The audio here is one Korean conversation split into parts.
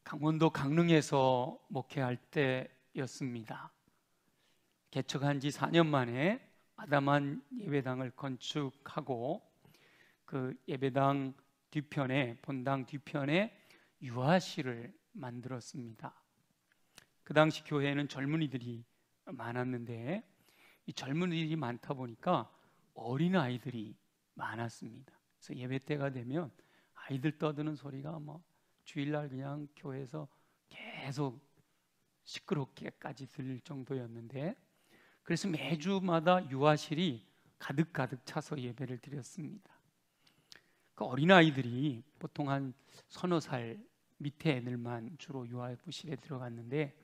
강원도 강릉에서 목회할 때였습니다. 개척한 지 4년 만에 아담한 예배당을 건축하고 그 예배당 뒤편에, 본당 뒤편에 유아실을 만들었습니다. 그 당시 교회에는 젊은이들이 많았는데 이 젊은이들이 많다 보니까 어린아이들이 많았습니다. 그래서 예배 때가 되면 아이들 떠드는 소리가 주일날 그냥 교회에서 계속 시끄럽게까지 들릴 정도였는데, 그래서 매주마다 유아실이 가득 차서 예배를 드렸습니다. 그 어린아이들이 보통 한 서너 살 밑에 애들만 주로 유아부실에 들어갔는데,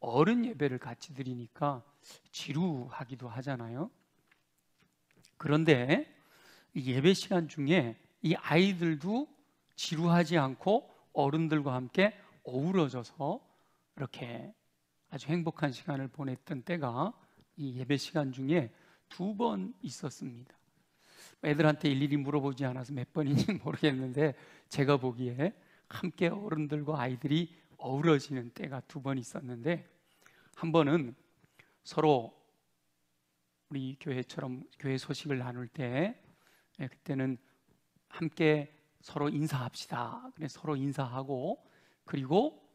어른 예배를 같이 드리니까 지루하기도 하잖아요. 그런데 이 예배 시간 중에 이 아이들도 지루하지 않고 어른들과 함께 어우러져서 이렇게 아주 행복한 시간을 보냈던 때가 이 예배 시간 중에 2번 있었습니다. 애들한테 일일이 물어보지 않아서 몇 번인지는 모르겠는데, 제가 보기에 함께 어른들과 아이들이 어우러지는 때가 2번 있었는데, 한 번은 서로 우리 교회처럼 교회 소식을 나눌 때, 그때는 함께 서로 인사합시다. 그래서 서로 인사하고, 그리고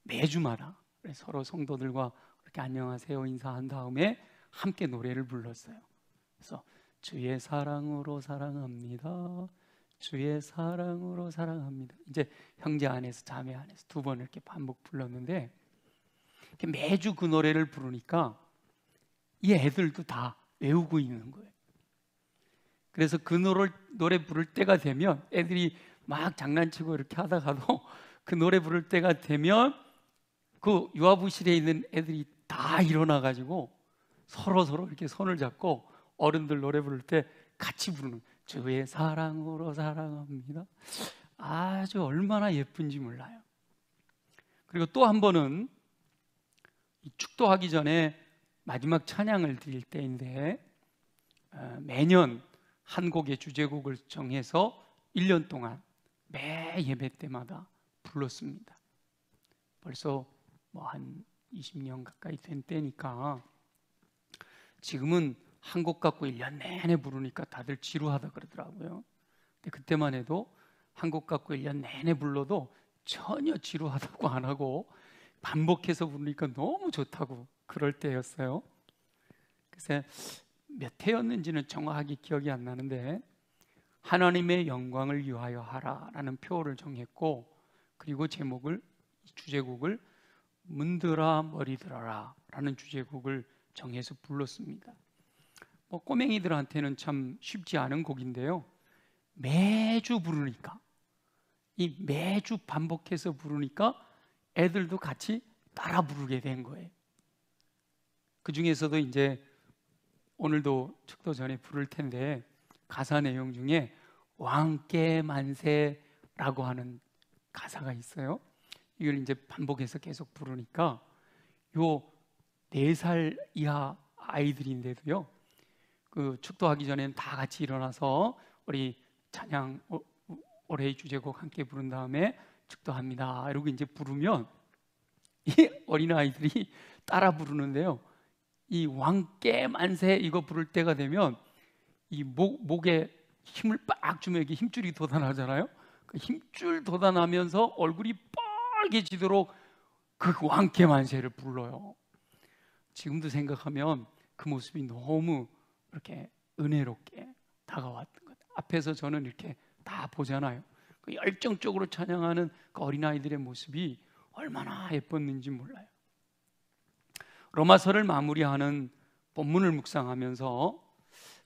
매주마다 서로 성도들과 이렇게 안녕하세요 인사한 다음에 함께 노래를 불렀어요. 그래서 주의 사랑으로 사랑합니다, 주의 사랑으로 사랑합니다. 이제 형제 안에서 자매 안에서 2번 이렇게 반복 불렀는데, 매주 그 노래를 부르니까 이 애들도 다 외우고 있는 거예요. 그래서 그 노래 부를 때가 되면 애들이 막 장난치고 이렇게 하다가도 그 노래 부를 때가 되면 그 유아부실에 있는 애들이 다 일어나가지고 서로 이렇게 손을 잡고 어른들 노래 부를 때 같이 부르는, 주의 사랑으로 사랑합니다. 아주 얼마나 예쁜지 몰라요. 그리고 또 한 번은 축도하기 전에 마지막 찬양을 드릴 때인데, 매년 한 곡의 주제곡을 정해서 1년 동안 매 예배 때마다 불렀습니다. 벌써 한 20년 가까이 된 때니까 지금은 한 곡 갖고 1년 내내 부르니까 다들 지루하다 그러더라고요. 근데 그때만 해도 한 곡 갖고 1년 내내 불러도 전혀 지루하다고 안 하고 반복해서 부르니까 너무 좋다고 그럴 때였어요. 그래서 몇 회였는지는 정확하게 기억이 안 나는데, 하나님의 영광을 위하여 하라라는 표어를 정했고, 그리고 주제곡을 문들아 머리 들어라 라는 주제곡을 정해서 불렀습니다. 꼬맹이들한테는 참 쉽지 않은 곡인데요, 매주 부르니까, 이 매주 반복해서 부르니까 애들도 같이 따라 부르게 된 거예요. 그 중에서도 이제 오늘도 축도 전에 부를 텐데, 가사 내용 중에 왕께 만세라고 하는 가사가 있어요. 이걸 이제 반복해서 계속 부르니까 요 4살 이하 아이들인데도요, 그 축도하기 전에는 다 같이 일어나서 우리 찬양 올해의 주제곡 함께 부른 다음에 축도합니다 이러고 이제 부르면 이 어린아이들이 따라 부르는데요, 이 왕께 만세 이거 부를 때가 되면 이 목에 힘을 빡 주면 이게 힘줄이 돋아나잖아요. 그 힘줄 돋아나면서 얼굴이 빨개지도록 그 왕께 만세를 불러요. 지금도 생각하면 그 모습이 너무 이렇게 은혜롭게 다가왔던 것. 앞에서 저는 이렇게 다 보잖아요. 그 열정적으로 찬양하는 그 어린아이들의 모습이 얼마나 예뻤는지 몰라요. 로마서를 마무리하는 본문을 묵상하면서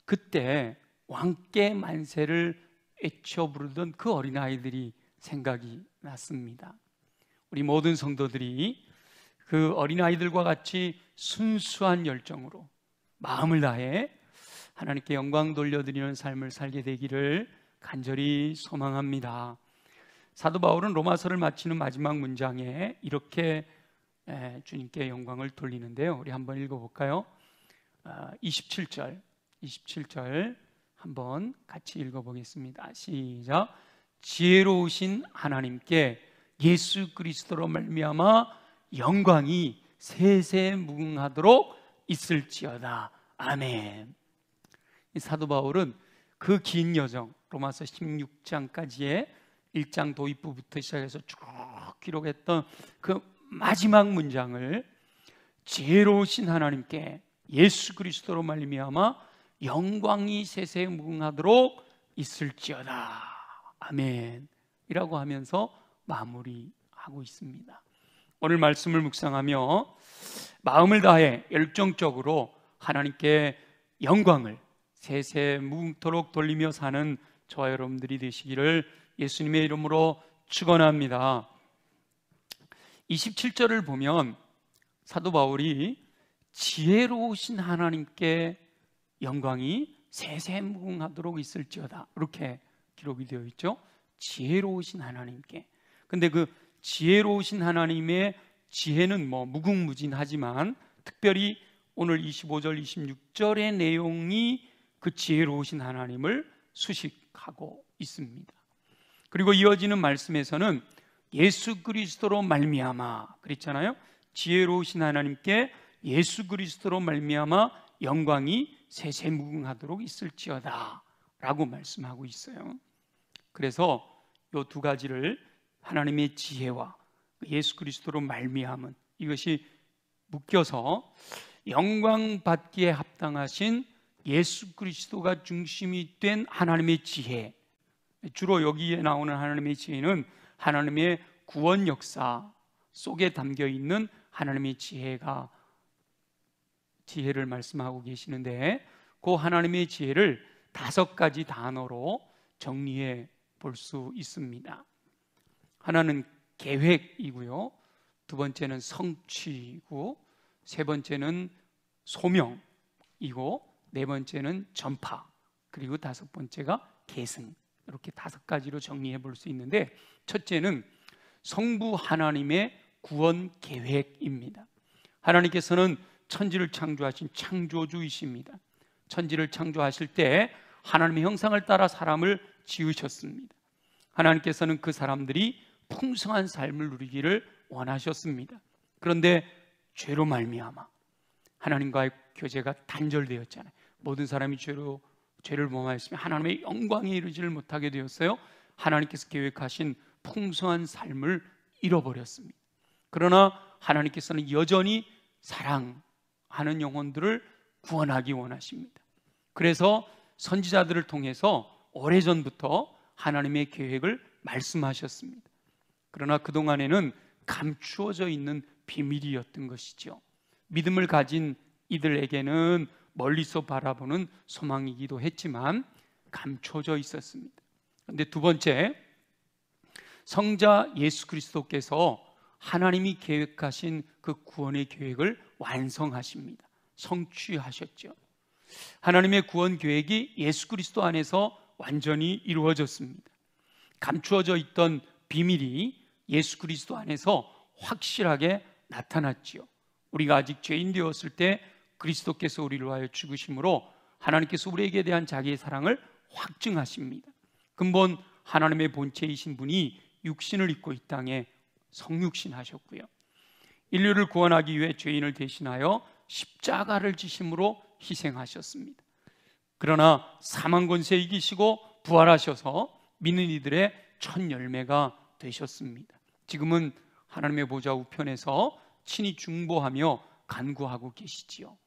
그때 왕께 만세를 외쳐 부르던 그 어린아이들이 생각이 났습니다. 우리 모든 성도들이 그 어린아이들과 같이 순수한 열정으로 마음을 다해 하나님께 영광 돌려드리는 삶을 살게 되기를 간절히 소망합니다. 사도 바울은 로마서를 마치는 마지막 문장에 이렇게 주님께 영광을 돌리는데요, 우리 한번 읽어볼까요? 27절 한번 같이 읽어보겠습니다. 시작. 지혜로우신 하나님께 예수 그리스도로 말미암아 영광이 세세무궁하도록 있을지어다. 아멘. 이 사도 바울은 그 긴 여정, 로마서 16장까지의 1장 도입부부터 시작해서 쭉 기록했던 그 마지막 문장을 지혜로우신 하나님께 예수 그리스도로 말미암아 영광이 세세무궁하도록 있을지어다. 아멘 이라고 하면서 마무리하고 있습니다. 오늘 말씀을 묵상하며 마음을 다해 열정적으로 하나님께 영광을 세세무궁토록 돌리며 사는 저와 여러분들이 되시기를 예수님의 이름으로 축원합니다. 27절을 보면 사도 바울이 지혜로우신 하나님께 영광이 세세무궁하도록 있을지어다 이렇게 기록이 되어 있죠. 지혜로우신 하나님께. 근데 그 지혜로우신 하나님의 지혜는 무궁무진하지만 특별히 오늘 25절 26절의 내용이 그 지혜로우신 하나님을 수식하고 있습니다. 그리고 이어지는 말씀에서는 예수 그리스도로 말미암아 그랬잖아요. 지혜로우신 하나님께 예수 그리스도로 말미암아 영광이 세세무궁하도록 있을지어다 라고 말씀하고 있어요. 그래서 이 두 가지를 하나님의 지혜와 예수 그리스도로 말미암은 이것이 묶여서 영광 받기에 합당하신 예수 그리스도가 중심이 된 하나님의 지혜, 주로 여기에 나오는 하나님의 지혜는 하나님의 구원 역사 속에 담겨 있는 하나님의 지혜를 말씀하고 계시는데 그 하나님의 지혜를 5가지 단어로 정리해 볼 수 있습니다. 하나는 계획이고요, 두 번째는 성취이고, 세 번째는 소명이고, 네 번째는 전파, 그리고 5번째가 계승. 이렇게 5가지로 정리해 볼 수 있는데, 첫째는 성부 하나님의 구원 계획입니다. 하나님께서는 천지를 창조하신 창조주이십니다. 천지를 창조하실 때 하나님의 형상을 따라 사람을 지으셨습니다. 하나님께서는 그 사람들이 풍성한 삶을 누리기를 원하셨습니다. 그런데 죄로 말미암아 하나님과의 교제가 단절되었잖아요. 모든 사람이 죄를 범하였으면 하나님의 영광에 이르지를 못하게 되었어요. 하나님께서 계획하신 풍성한 삶을 잃어버렸습니다. 그러나 하나님께서는 여전히 사랑하는 영혼들을 구원하기 원하십니다. 그래서 선지자들을 통해서 오래전부터 하나님의 계획을 말씀하셨습니다. 그러나 그동안에는 감추어져 있는 비밀이었던 것이죠. 믿음을 가진 이들에게는 멀리서 바라보는 소망이기도 했지만 감춰져 있었습니다. 그런데 두 번째, 성자 예수 그리스도께서 하나님이 계획하신 그 구원의 계획을 완성하십니다. 성취하셨죠. 하나님의 구원 계획이 예수 그리스도 안에서 완전히 이루어졌습니다. 감추어져 있던 비밀이 예수 그리스도 안에서 확실하게 나타났지요. 우리가 아직 죄인 되었을 때 그리스도께서 우리를 위하여 죽으심으로 하나님께서 우리에게 대한 자기의 사랑을 확증하십니다. 근본 하나님의 본체이신 분이 육신을 입고 이 땅에 성육신하셨고요, 인류를 구원하기 위해 죄인을 대신하여 십자가를 지심으로 희생하셨습니다. 그러나 사망 권세 이기시고 부활하셔서 믿는 이들의 첫 열매가 되셨습니다. 지금은 하나님의 보좌 우편에서 친히 중보하며 간구하고 계시지요.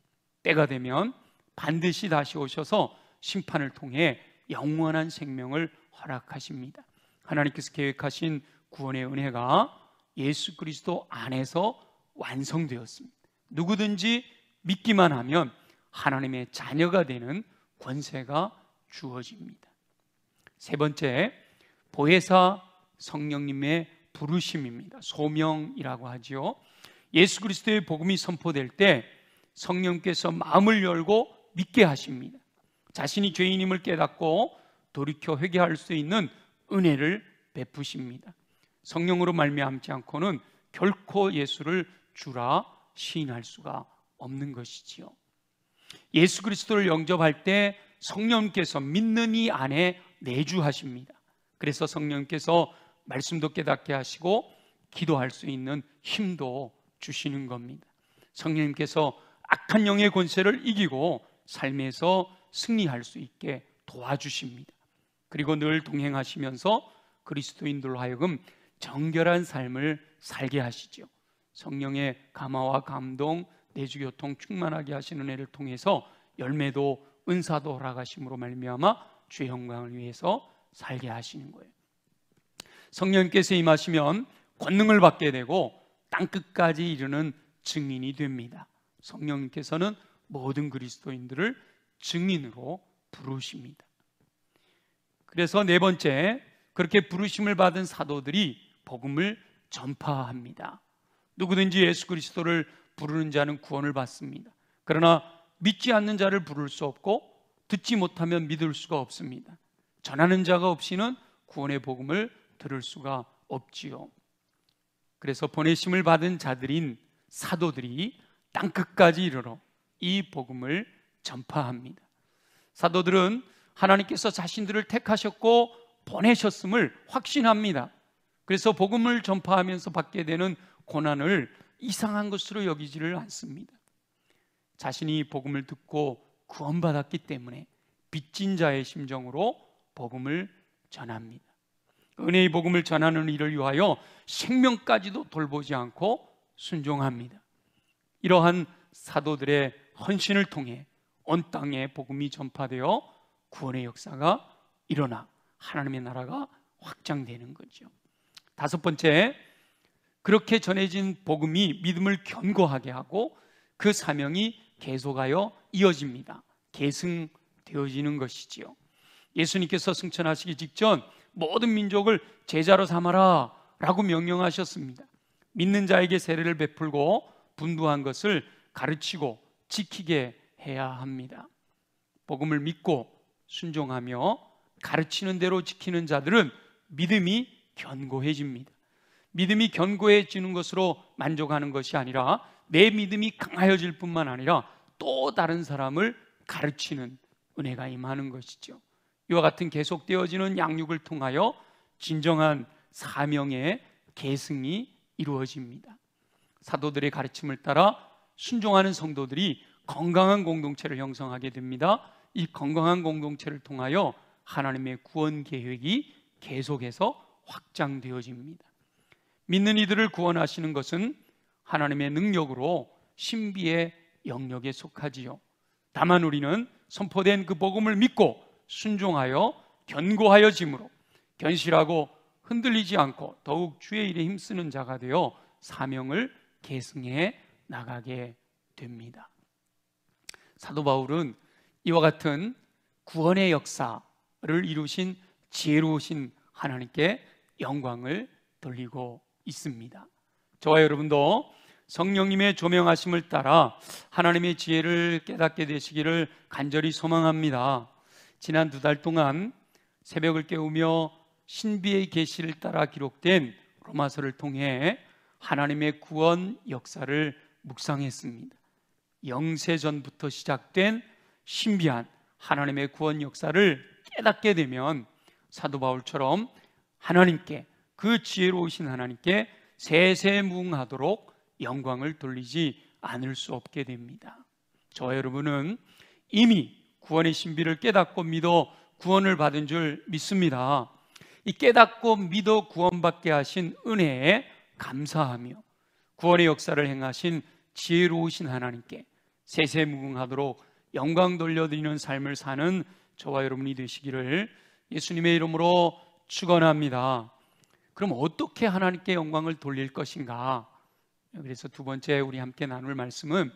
때가 되면 반드시 다시 오셔서 심판을 통해 영원한 생명을 허락하십니다. 하나님께서 계획하신 구원의 은혜가 예수 그리스도 안에서 완성되었습니다. 누구든지 믿기만 하면 하나님의 자녀가 되는 권세가 주어집니다. 세 번째, 보혜사 성령님의 부르심입니다. 소명이라고 하죠. 예수 그리스도의 복음이 선포될 때 성령께서 마음을 열고 믿게 하십니다. 자신이 죄인임을 깨닫고 돌이켜 회개할 수 있는 은혜를 베푸십니다. 성령으로 말미암지 않고는 결코 예수를 주라 시인할 수가 없는 것이지요. 예수 그리스도를 영접할 때 성령께서 믿는 이 안에 내주하십니다. 그래서 성령께서 말씀도 깨닫게 하시고 기도할 수 있는 힘도 주시는 겁니다. 성령님께서 악한 영의 권세를 이기고 삶에서 승리할 수 있게 도와주십니다. 그리고 늘 동행하시면서 그리스도인들로 하여금 정결한 삶을 살게 하시죠. 성령의 감화와 감동, 내주교통 충만하게 하시는 은혜를 통해서 열매도 은사도 허락하심으로 말미암아 주의 영광을 위해서 살게 하시는 거예요. 성령님께서 임하시면 권능을 받게 되고 땅끝까지 이르는 증인이 됩니다. 성령님께서는 모든 그리스도인들을 증인으로 부르십니다. 그래서 네 번째, 그렇게 부르심을 받은 사도들이 복음을 전파합니다. 누구든지 예수 그리스도를 부르는 자는 구원을 받습니다. 그러나 믿지 않는 자를 부를 수 없고 듣지 못하면 믿을 수가 없습니다. 전하는 자가 없이는 구원의 복음을 들을 수가 없지요. 그래서 보내심을 받은 자들인 사도들이 땅끝까지 이르러 이 복음을 전파합니다. 사도들은 하나님께서 자신들을 택하셨고 보내셨음을 확신합니다. 그래서 복음을 전파하면서 받게 되는 고난을 이상한 것으로 여기지를 않습니다. 자신이 복음을 듣고 구원받았기 때문에 빚진 자의 심정으로 복음을 전합니다. 은혜의 복음을 전하는 일을 위하여 생명까지도 돌보지 않고 순종합니다. 이러한 사도들의 헌신을 통해 온 땅에 복음이 전파되어 구원의 역사가 일어나 하나님의 나라가 확장되는 거죠. 다섯 번째, 그렇게 전해진 복음이 믿음을 견고하게 하고 그 사명이 계속하여 이어집니다. 계승되어지는 것이지요. 예수님께서 승천하시기 직전 모든 민족을 제자로 삼아라 라고 명령하셨습니다. 믿는 자에게 세례를 베풀고 분부한 것을 가르치고 지키게 해야 합니다. 복음을 믿고 순종하며 가르치는 대로 지키는 자들은 믿음이 견고해집니다. 믿음이 견고해지는 것으로 만족하는 것이 아니라 내 믿음이 강하여질 뿐만 아니라 또 다른 사람을 가르치는 은혜가 임하는 것이죠. 이와 같은 계속되어지는 양육을 통하여 진정한 사명의 계승이 이루어집니다. 사도들의 가르침을 따라 순종하는 성도들이 건강한 공동체를 형성하게 됩니다. 이 건강한 공동체를 통하여 하나님의 구원 계획이 계속해서 확장되어집니다. 믿는 이들을 구원하시는 것은 하나님의 능력으로 신비의 영역에 속하지요. 다만 우리는 선포된 그 복음을 믿고 순종하여 견고하여짐으로 견실하고 흔들리지 않고 더욱 주의 일에 힘쓰는 자가 되어 사명을 계승해 나가게 됩니다. 사도 바울은 이와 같은 구원의 역사를 이루신 지혜로우신 하나님께 영광을 돌리고 있습니다. 저와 여러분도 성령님의 조명하심을 따라 하나님의 지혜를 깨닫게 되시기를 간절히 소망합니다. 지난 2달 동안 새벽을 깨우며 신비의 계시를 따라 기록된 로마서를 통해 하나님의 구원 역사를 묵상했습니다. 영세전부터 시작된 신비한 하나님의 구원 역사를 깨닫게 되면 사도 바울처럼 하나님께, 그 지혜로우신 하나님께 세세무응하도록 영광을 돌리지 않을 수 없게 됩니다. 저와 여러분은 이미 구원의 신비를 깨닫고 믿어 구원을 받은 줄 믿습니다. 이 깨닫고 믿어 구원받게 하신 은혜에 감사하며 구원의 역사를 행하신 지혜로우신 하나님께 세세무응하도록 영광 돌려드리는 삶을 사는 저와 여러분이 되시기를 예수님의 이름으로 축원합니다. 그럼 어떻게 하나님께 영광을 돌릴 것인가? 그래서 두 번째 우리 함께 나눌 말씀은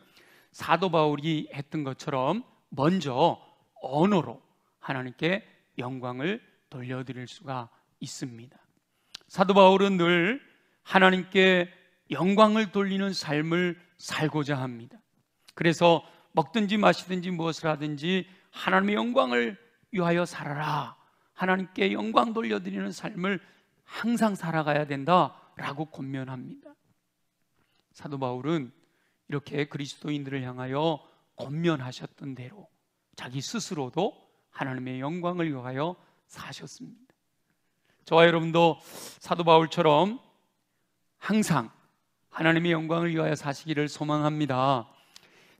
사도 바울이 했던 것처럼 먼저 언어로 하나님께 영광을 돌려드릴 수가 있습니다. 사도 바울은 늘 하나님께 영광을 돌리는 삶을 살고자 합니다. 그래서 먹든지 마시든지 무엇을 하든지 하나님의 영광을 위하여 살아라, 하나님께 영광 돌려드리는 삶을 항상 살아가야 된다라고 권면합니다. 사도 바울은 이렇게 그리스도인들을 향하여 권면하셨던 대로 자기 스스로도 하나님의 영광을 위하여 사셨습니다. 저와 여러분도 사도 바울처럼 항상 하나님의 영광을 위하여 사시기를 소망합니다.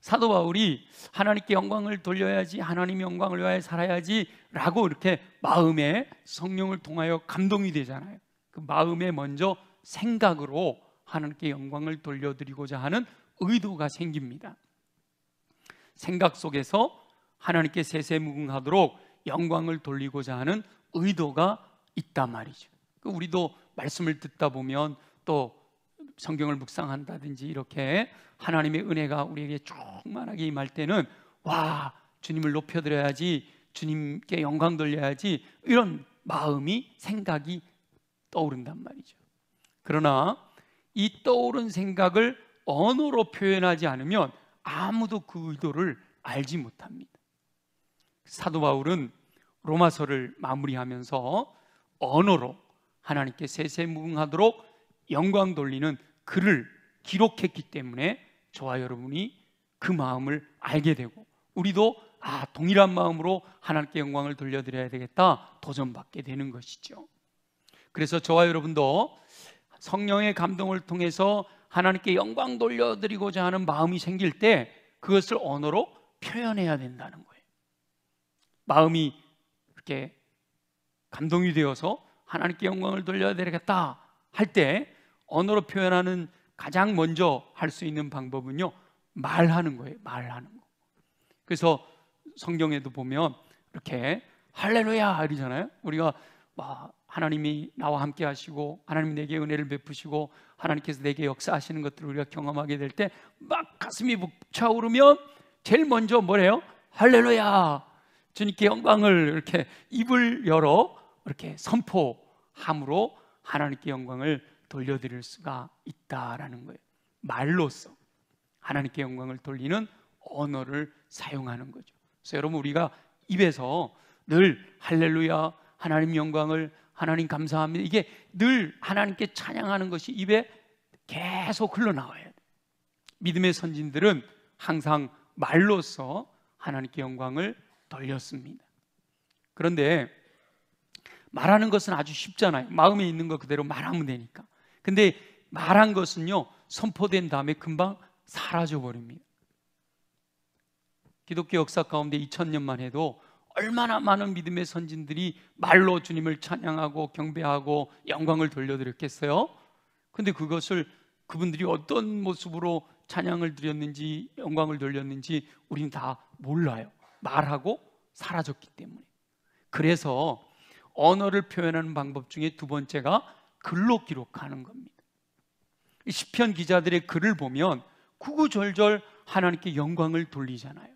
사도 바울이 하나님께 영광을 돌려야지, 하나님의 영광을 위하여 살아야지 라고 이렇게 마음에 성령을 통하여 감동이 되잖아요. 그 마음에 먼저 생각으로 하나님께 영광을 돌려드리고자 하는 의도가 생깁니다. 생각 속에서 하나님께 세세무궁하도록 영광을 돌리고자 하는 의도가 있단 말이죠. 우리도 말씀을 듣다 보면 또 성경을 묵상한다든지 이렇게 하나님의 은혜가 우리에게 충만하게 임할 때는 와, 주님을 높여드려야지, 주님께 영광 돌려야지, 이런 마음이, 생각이 떠오른단 말이죠. 그러나 이 떠오른 생각을 언어로 표현하지 않으면 아무도 그 의도를 알지 못합니다. 사도 바울은 로마서를 마무리하면서 언어로 하나님께 세세무궁하도록 영광 돌리는 글을 기록했기 때문에 저와 여러분이 그 마음을 알게 되고, 우리도 동일한 마음으로 하나님께 영광을 돌려드려야 되겠다 도전받게 되는 것이죠. 그래서 저와 여러분도 성령의 감동을 통해서 하나님께 영광 돌려드리고자 하는 마음이 생길 때 그것을 언어로 표현해야 된다는 거예요. 마음이 이렇게 감동이 되어서 하나님께 영광을 돌려드리겠다 할 때 언어로 표현하는 가장 먼저 할 수 있는 방법은요, 말하는 거예요. 말하는 거. 그래서 성경에도 보면 이렇게 할렐루야 이러잖아요. 우리가 하나님이 나와 함께 하시고 하나님이 내게 은혜를 베푸시고 하나님께서 내게 역사하시는 것들을 우리가 경험하게 될 때 막 가슴이 벅차오르면 제일 먼저 뭐래요? 할렐루야, 주님께 영광을 이렇게 입을 열어 이렇게 선포함으로 하나님께 영광을 돌려드릴 수가 있다라는 거예요. 말로써 하나님께 영광을 돌리는 언어를 사용하는 거죠. 그래서 여러분, 우리가 입에서 늘 할렐루야, 하나님 영광을, 하나님 감사합니다, 이게 늘 하나님께 찬양하는 것이 입에 계속 흘러나와야 돼요. 믿음의 선진들은 항상 말로써 하나님께 영광을 돌렸습니다. 그런데 말하는 것은 아주 쉽잖아요. 마음에 있는 거 그대로 말하면 되니까. 근데 말한 것은요, 선포된 다음에 금방 사라져 버립니다. 기독교 역사 가운데 2000년만 해도 얼마나 많은 믿음의 선진들이 말로 주님을 찬양하고 경배하고 영광을 돌려드렸겠어요? 근데 그것을 그분들이 어떤 모습으로 찬양을 드렸는지 영광을 돌렸는지 우리는 다 몰라요. 말하고 사라졌기 때문에. 그래서 언어를 표현하는 방법 중에 두 번째가 글로 기록하는 겁니다. 시편 기자들의 글을 보면 구구절절 하나님께 영광을 돌리잖아요.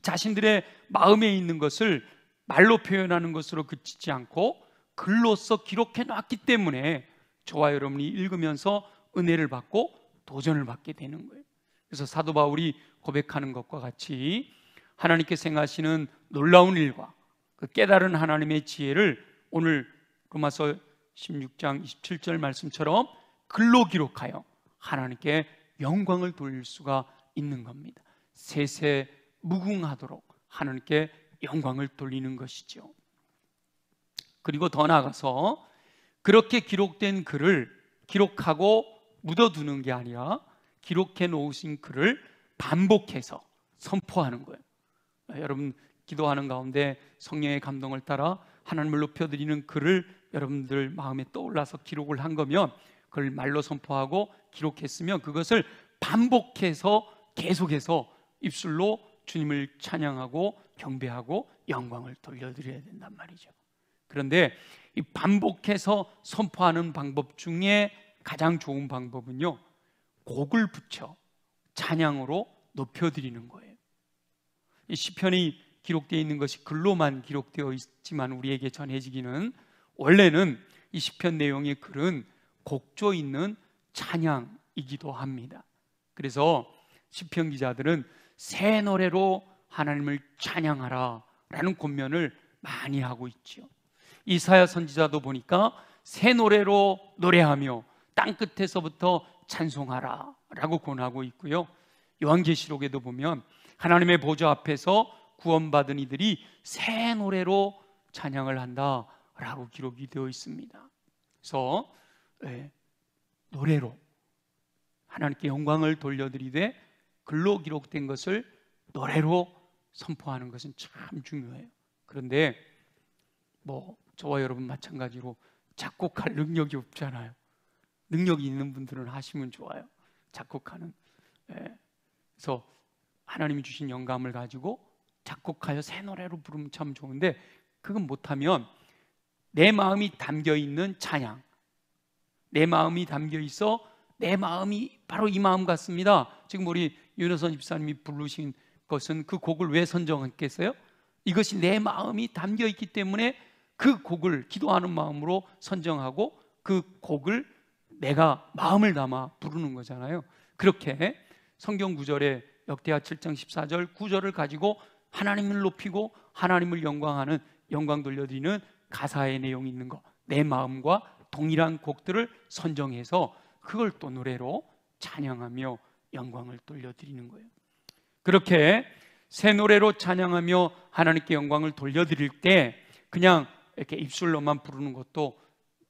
자신들의 마음에 있는 것을 말로 표현하는 것으로 그치지 않고 글로써 기록해 놨기 때문에 저와 여러분이 읽으면서 은혜를 받고 도전을 받게 되는 거예요. 그래서 사도 바울이 고백하는 것과 같이 하나님께서 행하시는 놀라운 일과 그 깨달은 하나님의 지혜를 오늘 로마서 16장 27절 말씀처럼 글로 기록하여 하나님께 영광을 돌릴 수가 있는 겁니다. 세세무궁하도록 하나님께 영광을 돌리는 것이죠. 그리고 더 나아가서 그렇게 기록된 글을 기록하고 묻어두는 게 아니라 기록해 놓으신 글을 반복해서 선포하는 거예요. 여러분, 기도하는 가운데 성령의 감동을 따라 하나님을 높여드리는 글을 여러분들 마음에 떠올라서 기록을 한 거면, 그걸 말로 선포하고 기록했으면 그것을 반복해서 계속해서 입술로 주님을 찬양하고 경배하고 영광을 돌려드려야 된단 말이죠. 그런데 이 반복해서 선포하는 방법 중에 가장 좋은 방법은요, 곡을 붙여 찬양으로 높여드리는 거예요. 이 시편이 기록되어 있는 것이 글로만 기록되어 있지만 우리에게 전해지기는, 원래는 이 시편 내용의 글은 곡조 있는 찬양이기도 합니다. 그래서 시편 기자들은 새 노래로 하나님을 찬양하라 라는 권면을 많이 하고 있죠. 이사야 선지자도 보니까 새 노래로 노래하며 땅끝에서부터 찬송하라 라고 권하고 있고요. 요한계시록에도 보면 하나님의 보좌 앞에서 구원받은 이들이 새 노래로 찬양을 한다 라고 기록이 되어 있습니다. 그래서 노래로 하나님께 영광을 돌려드리되 글로 기록된 것을 노래로 선포하는 것은 참 중요해요. 그런데 저와 여러분 마찬가지로 작곡할 능력이 없잖아요. 능력이 있는 분들은 하시면 좋아요. 작곡하는. 그래서 하나님이 주신 영감을 가지고 작곡하여 새 노래로 부르면 참 좋은데, 그건 못하면 내 마음이 담겨있는 찬양, 내 마음이 담겨있어 내 마음이 바로 이 마음 같습니다. 지금 우리 윤호선 집사님이 부르신 것은 그 곡을 왜 선정했겠어요? 이것이 내 마음이 담겨있기 때문에 그 곡을 기도하는 마음으로 선정하고 그 곡을 내가 마음을 담아 부르는 거잖아요. 그렇게 성경 구절에 역대하 7장 14절 9절을 가지고 하나님을 높이고 하나님을 영광하는, 영광 돌려드리는 가사의 내용이 있는 것, 내 마음과 동일한 곡들을 선정해서 그걸 또 노래로 찬양하며 영광을 돌려드리는 거예요. 그렇게 새 노래로 찬양하며 하나님께 영광을 돌려드릴 때 그냥 이렇게 입술로만 부르는 것도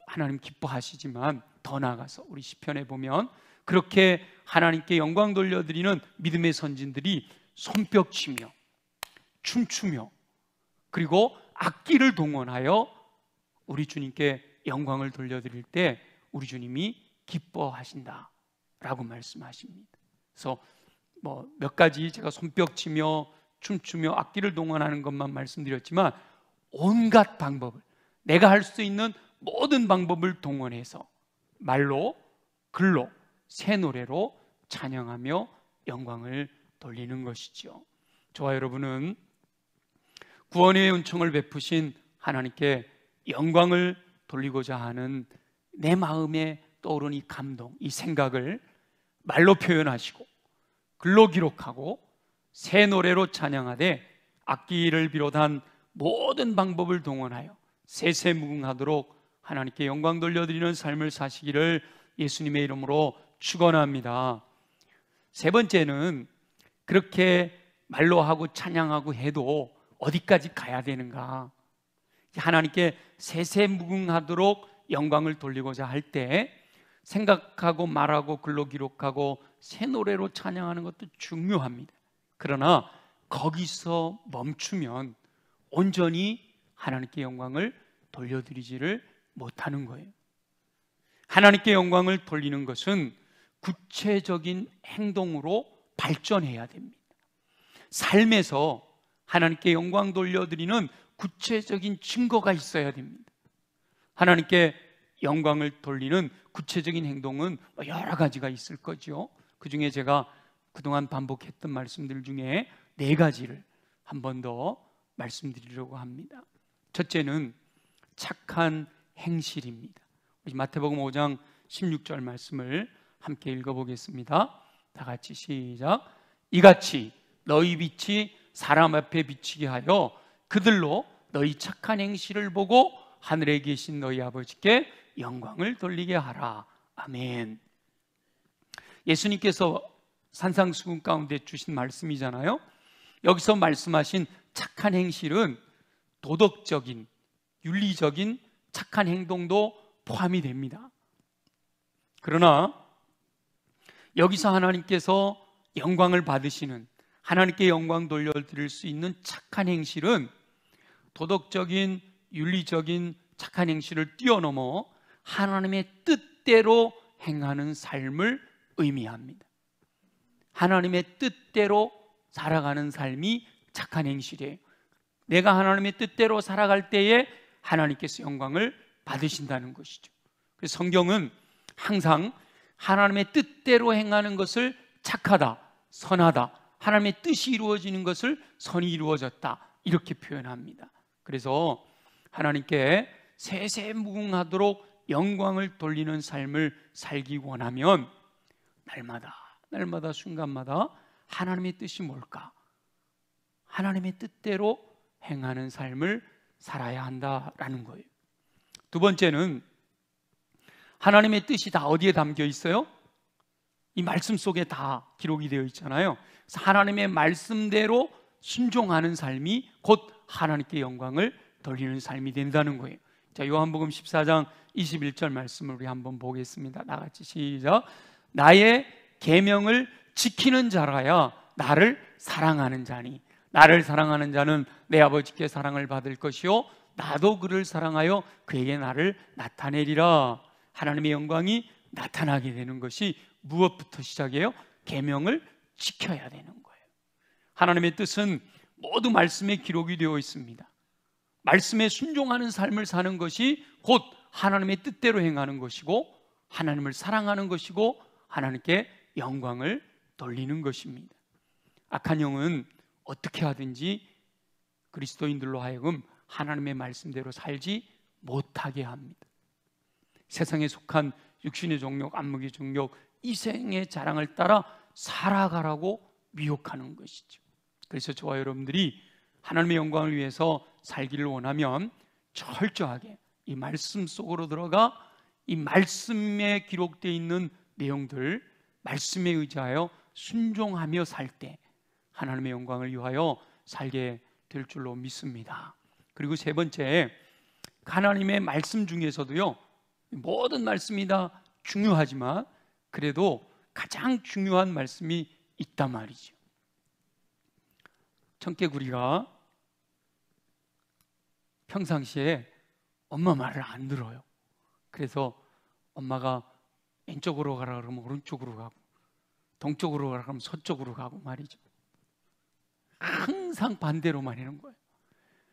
하나님 기뻐하시지만, 더 나아가서 우리 시편에 보면 그렇게 하나님께 영광 돌려드리는 믿음의 선진들이 손뼉치며 춤추며 그리고 악기를 동원하여 우리 주님께 영광을 돌려드릴 때 우리 주님이 기뻐하신다라고 말씀하십니다. 그래서 몇 가지 제가 손뼉치며 춤추며 악기를 동원하는 것만 말씀드렸지만, 온갖 방법을, 내가 할 수 있는 모든 방법을 동원해서 말로, 글로, 새 노래로 찬양하며 영광을 돌리는 것이죠. 저와 여러분은 구원의 은총을 베푸신 하나님께 영광을 돌리고자 하는 내 마음에 떠오른 이 감동, 이 생각을 말로 표현하시고 글로 기록하고 새 노래로 찬양하되 악기를 비롯한 모든 방법을 동원하여 세세무궁하도록 하나님께 영광 돌려드리는 삶을 사시기를 예수님의 이름으로 축원합니다. 세 번째는, 그렇게 말로 하고 찬양하고 해도 어디까지 가야 되는가? 하나님께 세세무궁하도록 영광을 돌리고자 할 때 생각하고 말하고 글로 기록하고 새 노래로 찬양하는 것도 중요합니다. 그러나 거기서 멈추면 온전히 하나님께 영광을 돌려드리지를 못하는 거예요. 하나님께 영광을 돌리는 것은 구체적인 행동으로 발전해야 됩니다. 삶에서 하나님께 영광 돌려드리는 구체적인 증거가 있어야 됩니다. 하나님께 영광을 돌리는 구체적인 행동은 여러 가지가 있을 거죠. 그 중에 제가 그동안 반복했던 말씀들 중에 4가지를 한 번 더 말씀드리려고 합니다. 첫째는 착한 행실입니다. 마태복음 5장 16절 말씀을 함께 읽어보겠습니다. 다 같이 시작. 이같이 너희 빛이 사람 앞에 비치게 하여 그들로 너희 착한 행실을 보고 하늘에 계신 너희 아버지께 영광을 돌리게 하라. 아멘. 예수님께서 산상수훈 가운데 주신 말씀이잖아요. 여기서 말씀하신 착한 행실은 도덕적인, 윤리적인 착한 행동도 포함이 됩니다. 그러나 여기서 하나님께서 영광을 받으시는, 하나님께 영광 돌려드릴 수 있는 착한 행실은 도덕적인, 윤리적인 착한 행실을 뛰어넘어 하나님의 뜻대로 행하는 삶을 의미합니다. 하나님의 뜻대로 살아가는 삶이 착한 행실이에요. 내가 하나님의 뜻대로 살아갈 때에 하나님께서 영광을 받으신다는 것이죠. 그래서 성경은 항상 하나님의 뜻대로 행하는 것을 착하다, 선하다, 하나님의 뜻이 이루어지는 것을 선이 이루어졌다, 이렇게 표현합니다. 그래서 하나님께 세세무궁하도록 영광을 돌리는 삶을 살기 원하면 날마다 순간마다 하나님의 뜻이 뭘까? 하나님의 뜻대로 행하는 삶을 살아야 한다라는 거예요. 두 번째는 하나님의 뜻이 다 어디에 담겨 있어요? 이 말씀 속에 다 기록이 되어 있잖아요. 그래서 하나님의 말씀대로 순종하는 삶이 곧 하나님께 영광을 돌리는 삶이 된다는 거예요. 자, 요한복음 14장 21절 말씀을 우리 한번 보겠습니다. 다 같이 시작. 나의 계명을 지키는 자라야 나를 사랑하는 자니 나를 사랑하는 자는 내 아버지께 사랑을 받을 것이요 나도 그를 사랑하여 그에게 나를 나타내리라. 하나님의 영광이 나타나게 되는 것이 무엇부터 시작해요? 계명을 지켜야 되는 거예요. 하나님의 뜻은 모두 말씀에 기록이 되어 있습니다. 말씀에 순종하는 삶을 사는 것이 곧 하나님의 뜻대로 행하는 것이고 하나님을 사랑하는 것이고 하나님께 영광을 돌리는 것입니다. 악한 영은 어떻게 하든지 그리스도인들로 하여금 하나님의 말씀대로 살지 못하게 합니다. 세상에 속한 육신의 정욕, 안목의 정욕, 이생의 자랑을 따라 살아가라고 미혹하는 것이죠. 그래서 저와 여러분들이 하나님의 영광을 위해서 살기를 원하면 철저하게 이 말씀 속으로 들어가 이 말씀에 기록되어 있는 내용들, 말씀에 의지하여 순종하며 살 때 하나님의 영광을 위하여 살게 될 줄로 믿습니다. 그리고 세 번째, 하나님의 말씀 중에서도요, 모든 말씀이 다 중요하지만 그래도 가장 중요한 말씀이 있단 말이죠. 청개구리가 평상시에 엄마 말을 안 들어요. 그래서 엄마가 왼쪽으로 가라 그러면 오른쪽으로 가고 동쪽으로 가라 그러면 서쪽으로 가고 말이죠. 항상 반대로만 하는 거예요.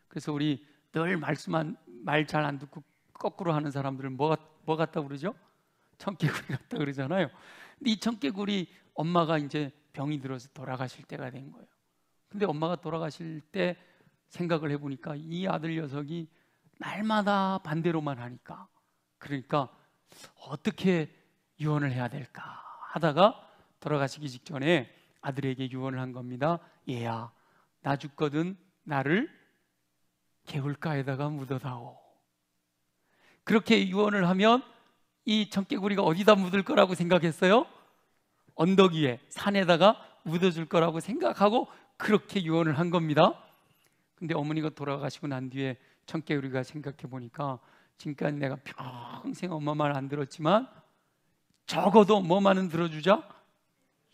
그래서 우리 늘 말 잘 안 듣고 거꾸로 하는 사람들은 뭐 같다고 그러죠? 청개구리 같다 그러잖아요. 근데 이 청개구리 엄마가 이제 병이 들어서 돌아가실 때가 된 거예요. 근데 엄마가 돌아가실 때 생각을 해보니까 이 아들 녀석이 날마다 반대로만 하니까, 그러니까 어떻게 유언을 해야 될까 하다가 돌아가시기 직전에 아들에게 유언을 한 겁니다. 얘야, 나 죽거든 나를 개울가에다가 묻어다오. 그렇게 유언을 하면 이 청개구리가 어디다 묻을 거라고 생각했어요? 언덕 위에, 산에다가 묻어줄 거라고 생각하고 그렇게 유언을 한 겁니다. 근데 어머니가 돌아가시고 난 뒤에 청개구리가 생각해 보니까 지금까지 내가 평생 엄마 말 안 들었지만 적어도 뭐만은 들어주자?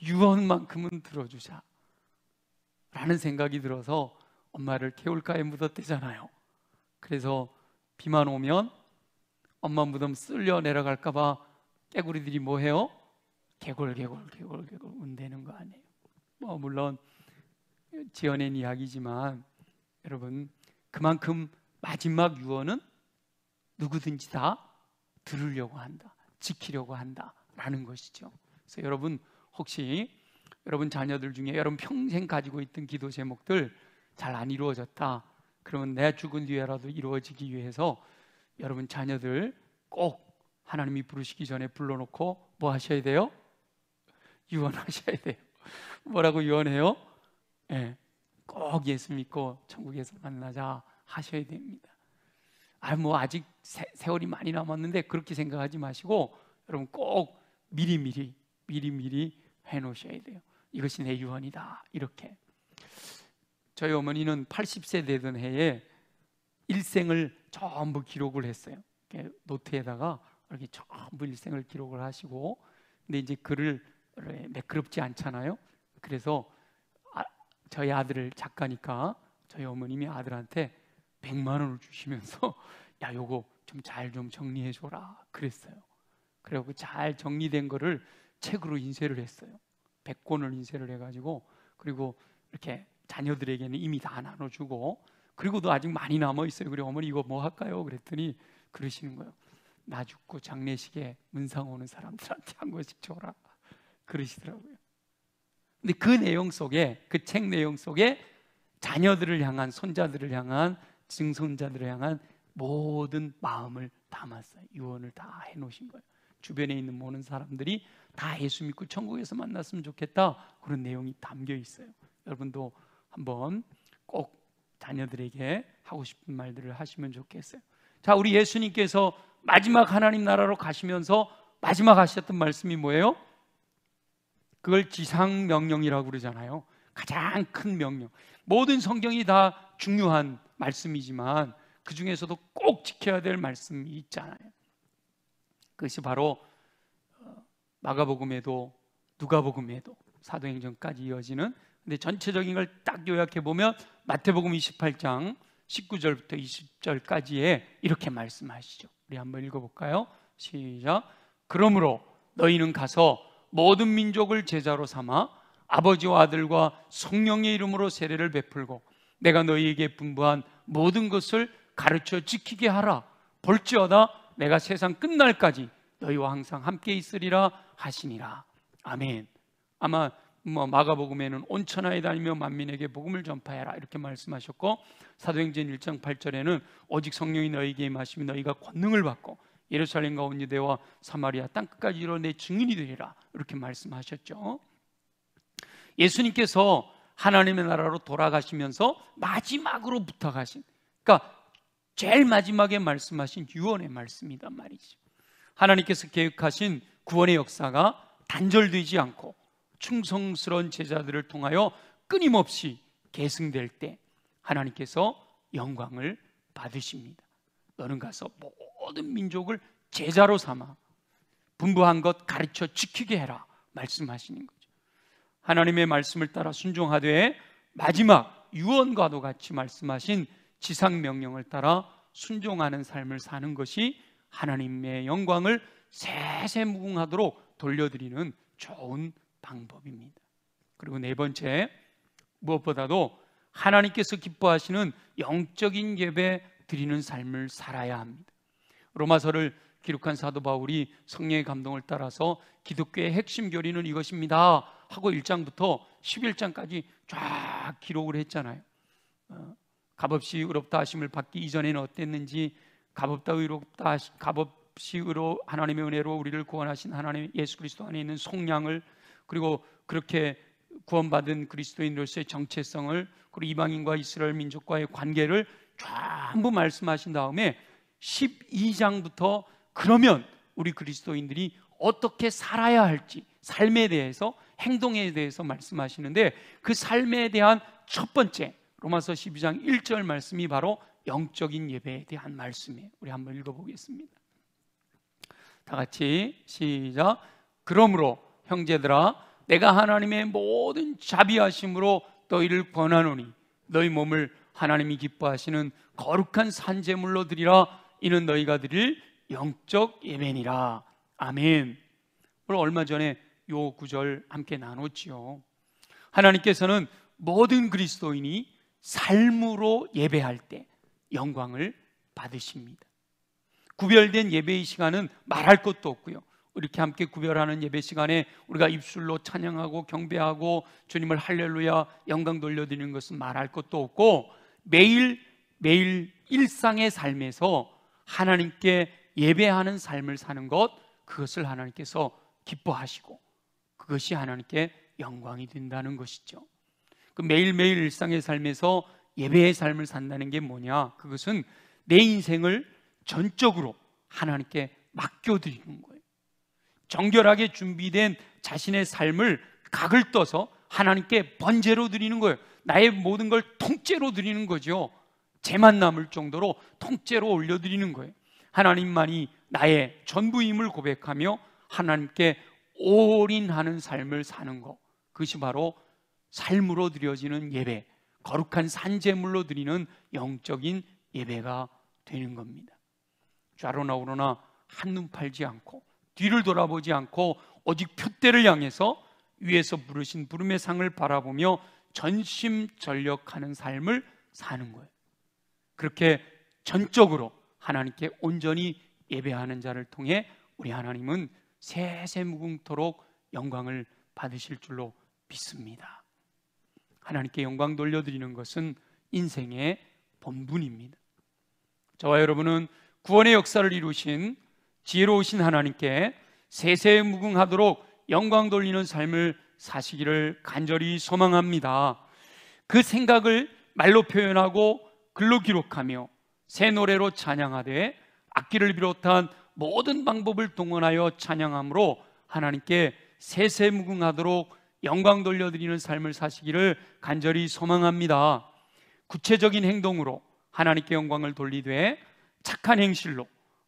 유언만큼은 들어주자 라는 생각이 들어서 엄마를 개울가에 묻었대잖아요. 그래서 비만 오면 엄마 무덤 쓸려 내려갈까 봐 깨구리들이 뭐 해요? 개골개골 운대는 거 아니에요. 뭐 물론 지어낸 이야기지만 여러분, 그만큼 마지막 유언은 누구든지 다 들으려고 한다, 지키려고 한다라는 것이죠. 그래서 여러분, 혹시 여러분 자녀들 중에 여러분 평생 가지고 있던 기도 제목들 잘 안 이루어졌다, 그러면 내 죽은 뒤에라도 이루어지기 위해서 여러분 자녀들 꼭 하나님이 부르시기 전에 불러놓고 뭐 하셔야 돼요? 유언하셔야 돼요. 뭐라고 유언해요? 꼭 예수 믿고 천국에서 만나자 하셔야 됩니다. 뭐 아직 세월이 많이 남았는데 그렇게 생각하지 마시고 여러분 꼭 미리미리 해놓으셔야 돼요. 이것이 내 유언이다. 이렇게. 저희 어머니는 80세 되던 해에 일생을 전부 기록을 했어요. 노트에다가 이렇게 전부 일생을 기록을 하시고, 근데 이제 글을 매끄럽지 않잖아요. 그래서 저희 아들을 작가니까 저희 어머님이 아들한테 100만 원을 주시면서 야, 요거 좀 잘 좀 정리해 줘라 그랬어요. 그리고 잘 정리된 거를 책으로 인쇄를 했어요. 100권을 인쇄를 해가지고, 그리고 이렇게 자녀들에게는 이미 다 나눠주고, 그리고도 아직 많이 남아 있어요. 그리고 어머니 이거 뭐 할까요? 그랬더니 그러시는 거예요. 나 죽고 장례식에 문상 오는 사람들한테 한 권씩 줘라 그러시더라고요. 근데 그 내용 속에, 그 책 내용 속에 자녀들을 향한, 손자들을 향한, 증손자들을 향한 모든 마음을 담았어요. 유언을 다 해놓으신 거예요. 주변에 있는 모든 사람들이 다 예수 믿고 천국에서 만났으면 좋겠다, 그런 내용이 담겨 있어요. 여러분도 한번 꼭 자녀들에게 하고 싶은 말들을 하시면 좋겠어요. 자, 우리 예수님께서 마지막 하나님 나라로 가시면서 마지막 하셨던 말씀이 뭐예요? 그걸 지상명령이라고 그러잖아요. 가장 큰 명령. 모든 성경이 다 중요한 말씀이지만 그 중에서도 꼭 지켜야 될 말씀이 있잖아요. 그것이 바로 마가복음에도 누가복음에도 사도행전까지 이어지는, 근데 전체적인 걸 딱 요약해 보면 마태복음 28장 19절부터 20절까지에 이렇게 말씀하시죠. 우리 한번 읽어볼까요? 시작. 그러므로 너희는 가서 모든 민족을 제자로 삼아 아버지와 아들과 성령의 이름으로 세례를 베풀고 내가 너희에게 분부한 모든 것을 가르쳐 지키게 하라. 볼지어다 내가 세상 끝날까지 너희와 항상 함께 있으리라 하시니라. 아멘. 아마 마가복음에는 온 천하에 다니며 만민에게 복음을 전파해라 이렇게 말씀하셨고, 사도행전 1장 8절에는 오직 성령이 너희에게 임하시면 너희가 권능을 받고 예루살렘과 온 유대와 사마리아 땅끝까지 이르러 내 증인이 되리라 이렇게 말씀하셨죠. 예수님께서 하나님의 나라로 돌아가시면서 마지막으로 부탁하신, 그러니까 제일 마지막에 말씀하신 유언의 말씀이란 말이죠. 하나님께서 계획하신 구원의 역사가 단절되지 않고 충성스러운 제자들을 통하여 끊임없이 계승될 때 하나님께서 영광을 받으십니다. 너는 가서 모든 민족을 제자로 삼아 분부한 것 가르쳐 지키게 해라 말씀하시는 거죠. 하나님의 말씀을 따라 순종하되 마지막 유언과도 같이 말씀하신 지상명령을 따라 순종하는 삶을 사는 것이 하나님의 영광을 세세무궁하도록 돌려드리는 좋은 방법입니다. 그리고 네 번째, 무엇보다도 하나님께서 기뻐하시는 영적인 예배 드리는 삶을 살아야 합니다. 로마서를 기록한 사도 바울이 성령의 감동을 따라서 기독교의 핵심 교리는 이것입니다 하고 1장부터 11장까지 쫙 기록을 했잖아요. 값없이 의롭다 하심을 받기 이전에는 어땠는지, 값없다 의롭다 값없이 의로 하나님의 은혜로 우리를 구원하신 하나님 예수 그리스도 안에 있는 속량을, 그리고 그렇게 구원받은 그리스도인으로서의 정체성을, 그리고 이방인과 이스라엘 민족과의 관계를 전부 말씀하신 다음에 12장부터 그러면 우리 그리스도인들이 어떻게 살아야 할지, 삶에 대해서, 행동에 대해서 말씀하시는데, 그 삶에 대한 첫 번째 로마서 12장 1절 말씀이 바로 영적인 예배에 대한 말씀이에요. 우리 한번 읽어보겠습니다. 다 같이 시작. 그러므로 형제들아 내가 하나님의 모든 자비하심으로 너희를 권하노니 너희 몸을 하나님이 기뻐하시는 거룩한 산제물로 드리라. 이는 너희가 드릴 영적 예배니라. 아멘. 오늘 얼마 전에 요 구절 함께 나눴지요. 하나님께서는 모든 그리스도인이 삶으로 예배할 때 영광을 받으십니다. 구별된 예배의 시간은 말할 것도 없고요. 이렇게 함께 구별하는 예배 시간에 우리가 입술로 찬양하고 경배하고 주님을 할렐루야 영광 돌려드리는 것은 말할 것도 없고, 매일 일상의 삶에서 하나님께 예배하는 삶을 사는 것, 그것을 하나님께서 기뻐하시고 그것이 하나님께 영광이 된다는 것이죠. 그 매일매일 일상의 삶에서 예배의 삶을 산다는 게 뭐냐? 그것은 내 인생을 전적으로 하나님께 맡겨드리는 거예요. 정결하게 준비된 자신의 삶을 각을 떠서 하나님께 번제로 드리는 거예요. 나의 모든 걸 통째로 드리는 거죠. 재만 남을 정도로 통째로 올려드리는 거예요. 하나님만이 나의 전부임을 고백하며 하나님께 올인하는 삶을 사는 것, 그것이 바로 삶으로 드려지는 예배, 거룩한 산제물로 드리는 영적인 예배가 되는 겁니다. 좌로나 우로나 한눈 팔지 않고 뒤를 돌아보지 않고 오직 표대를 향해서 위에서 부르신 부름의 상을 바라보며 전심전력하는 삶을 사는 거예요. 그렇게 전적으로 하나님께 온전히 예배하는 자를 통해 우리 하나님은 세세무궁토록 영광을 받으실 줄로 믿습니다. 하나님께 영광 돌려드리는 것은 인생의 본분입니다. 저와 여러분은 구원의 역사를 이루신 지혜로우신 하나님께 세세무궁하도록 영광 돌리는 삶을 사시기를 간절히 소망합니다. 그 생각을 말로 표현하고 글로 기록하며 새 노래로 찬양하되 악기를 비롯한 모든 방법을 동원하여 찬양함으로 하나님께 세세무궁하도록 영광 돌려드리는 삶을 사시기를 간절히 소망합니다. 구체적인 행동으로 하나님께 영광을 돌리되 착한 행실로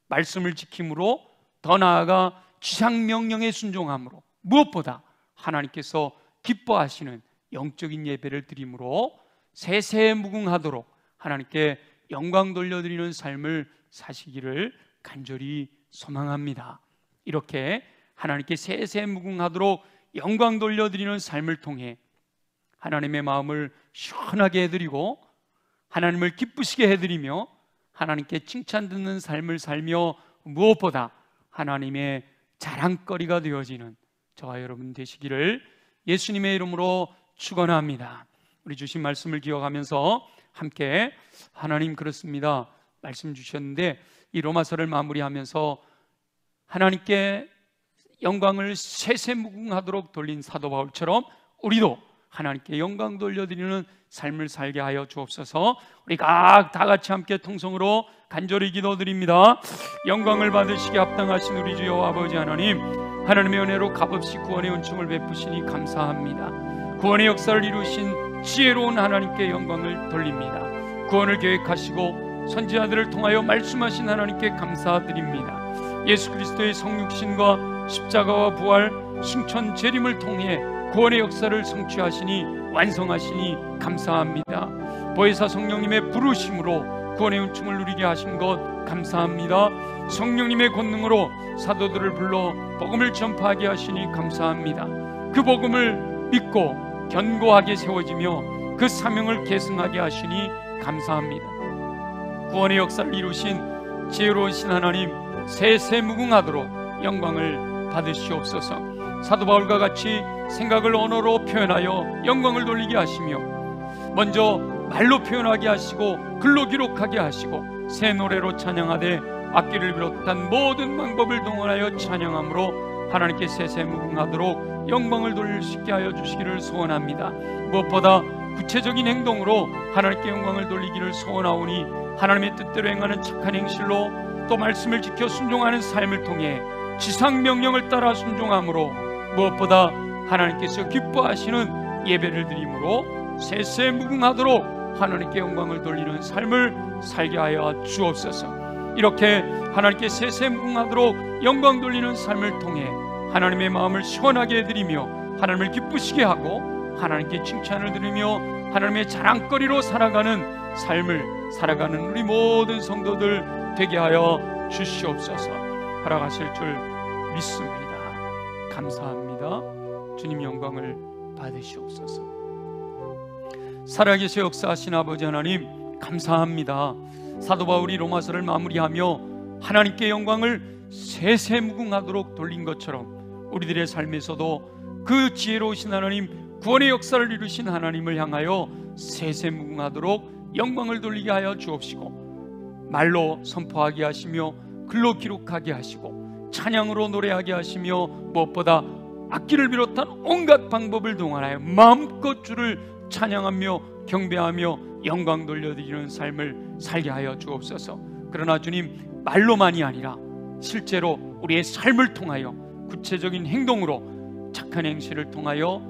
말씀을 지킴으로 더 나아가 지상명령에 순종함으로 무엇보다 하나님께서 기뻐하시는 영적인 예배를 드림으로 세세무궁하도록 하나님께 영광 돌려드리는 삶을 사시기를 간절히 소망합니다. 이렇게 하나님께 세세무궁하도록 영광 돌려드리는 삶을 통해 하나님의 마음을 시원하게 해드리고 하나님을 기쁘시게 해드리며 하나님께 칭찬 듣는 삶을 살며 무엇보다 하나님의 자랑거리가 되어지는 저와 여러분 되시기를 예수님의 이름으로 축원합니다. 우리 주신 말씀을 기억하면서 함께 하나님 그렇습니다 말씀 주셨는데, 이 로마서를 마무리하면서 하나님께 영광을 세세무궁하도록 돌린 사도 바울처럼 우리도 하나님께 영광 돌려드리는 삶을 살게 하여 주옵소서. 우리가 다 같이 함께 통성으로 간절히 기도드립니다. 영광을 받으시기 합당하신 우리 주여 아버지 하나님, 하나님의 은혜로 값없이 구원의 은총을 베푸시니 감사합니다. 구원의 역사를 이루신 지혜로운 하나님께 영광을 돌립니다. 구원을 계획하시고 선지자들을 통하여 말씀하신 하나님께 감사드립니다. 예수 그리스도의 성육신과 십자가와 부활, 승천, 재림을 통해 구원의 역사를 성취하시니 완성하시니 감사합니다. 보혜사 성령님의 부르심으로 구원의 은총을 누리게 하신 것 감사합니다. 성령님의 권능으로 사도들을 불러 복음을 전파하게 하시니 감사합니다. 그 복음을 믿고 견고하게 세워지며 그 사명을 계승하게 하시니 감사합니다. 구원의 역사를 이루신 지혜로우신 하나님, 세세무궁하도록 영광을 받으시옵소서. 사도 바울과 같이 생각을 언어로 표현하여 영광을 돌리게 하시며 먼저 말로 표현하게 하시고 글로 기록하게 하시고 새 노래로 찬양하되 악기를 비롯한 모든 방법을 동원하여 찬양함으로 하나님께 세세무궁하도록 영광을 돌릴 수 있게 하여 주시기를 소원합니다. 무엇보다 구체적인 행동으로 하나님께 영광을 돌리기를 소원하오니 하나님의 뜻대로 행하는 착한 행실로 또 말씀을 지켜 순종하는 삶을 통해 지상명령을 따라 순종함으로 무엇보다 하나님께서 기뻐하시는 예배를 드림으로 세세무궁하도록 하나님께 영광을 돌리는 삶을 살게 하여 주옵소서. 이렇게 하나님께 세세무궁하도록 영광 돌리는 삶을 통해 하나님의 마음을 시원하게 해드리며 하나님을 기쁘시게 하고 하나님께 칭찬을 드리며 하나님의 자랑거리로 살아가는 삶을 살아가는 우리 모든 성도들 되게 하여 주시옵소서. 허락하실 줄 믿습니다. 감사합니다. 주님 영광을 받으시옵소서. 살아계셔 역사하신 아버지 하나님 감사합니다. 사도 바울이 로마서를 마무리하며 하나님께 영광을 세세무궁하도록 돌린 것처럼 우리들의 삶에서도 그 지혜로우신 하나님, 구원의 역사를 이루신 하나님을 향하여 세세무궁하도록 영광을 돌리게 하여 주옵시고 말로 선포하게 하시며 글로 기록하게 하시고 찬양으로 노래하게 하시며 무엇보다 악기를 비롯한 온갖 방법을 동원하여 마음껏 주를 찬양하며 경배하며 영광 돌려드리는 삶을 살게 하여 주옵소서. 그러나 주님, 말로만이 아니라 실제로 우리의 삶을 통하여 구체적인 행동으로 착한 행실을 통하여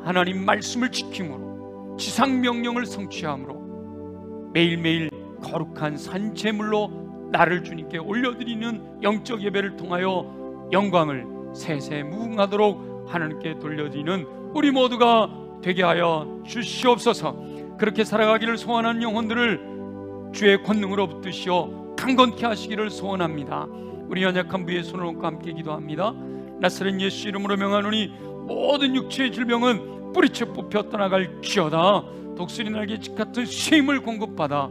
하나님 말씀을 지킴으로 지상명령을 성취함으로 매일매일 거룩한 산제물로 나를 주님께 올려드리는 영적 예배를 통하여 영광을 세세무궁하도록 하나님께 돌려드리는 우리 모두가 되게 하여 주시옵소서. 그렇게 살아가기를 소원하는 영혼들을 주의 권능으로 붙드시어 강건케 하시기를 소원합니다. 우리 연약한 부의 손을 얹고 함께 기도합니다. 나사렛 예수 이름으로 명하노니 모든 육체의 질병은 뿌리채 뽑혀 떠나갈지어다. 독수리 날개짓 같은 쉼을 공급받아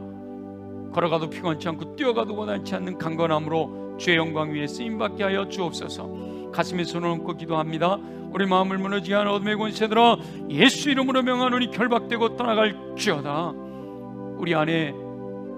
걸어가도 피곤치 않고 뛰어가도 원하지 않는 강건함으로 주의 영광 위에 쓰임받게 하여 주옵소서. 가슴에 손을 얹고 기도합니다. 우리 마음을 무너지게 하는 어둠의 권세들아, 예수 이름으로 명하노니 결박되고 떠나갈지어다. 우리 안에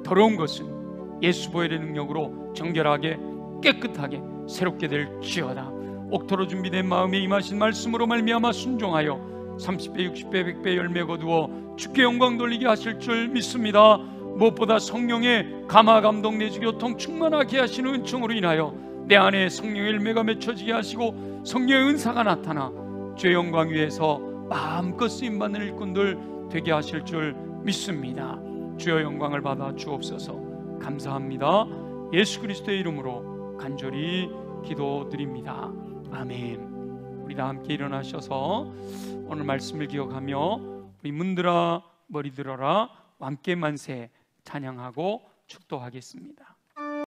더러운 것은 예수 보혈의 능력으로 정결하게 깨끗하게 새롭게 될지어다. 옥토로 준비된 마음에 임하신 말씀으로 말미암아 순종하여 30배 60배 100배 열매 거두어 주께 영광 돌리게 하실 줄 믿습니다. 무엇보다 성령의 감화 감동 내주 교통 충만하게 하시는 은총으로 인하여 내 안에 성령의 열매가 맺혀지게 하시고 성령의 은사가 나타나 주의 영광 위에서 마음껏 쓰임받는 일꾼들 되게 하실 줄 믿습니다. 주여 영광을 받아 주옵소서. 감사합니다. 예수 그리스도의 이름으로 간절히 기도드립니다. 아멘. 우리 다 함께 일어나셔서 오늘 말씀을 기억하며 우리 문들아 머리 들어라 함께 만세 찬양하고 축도하겠습니다.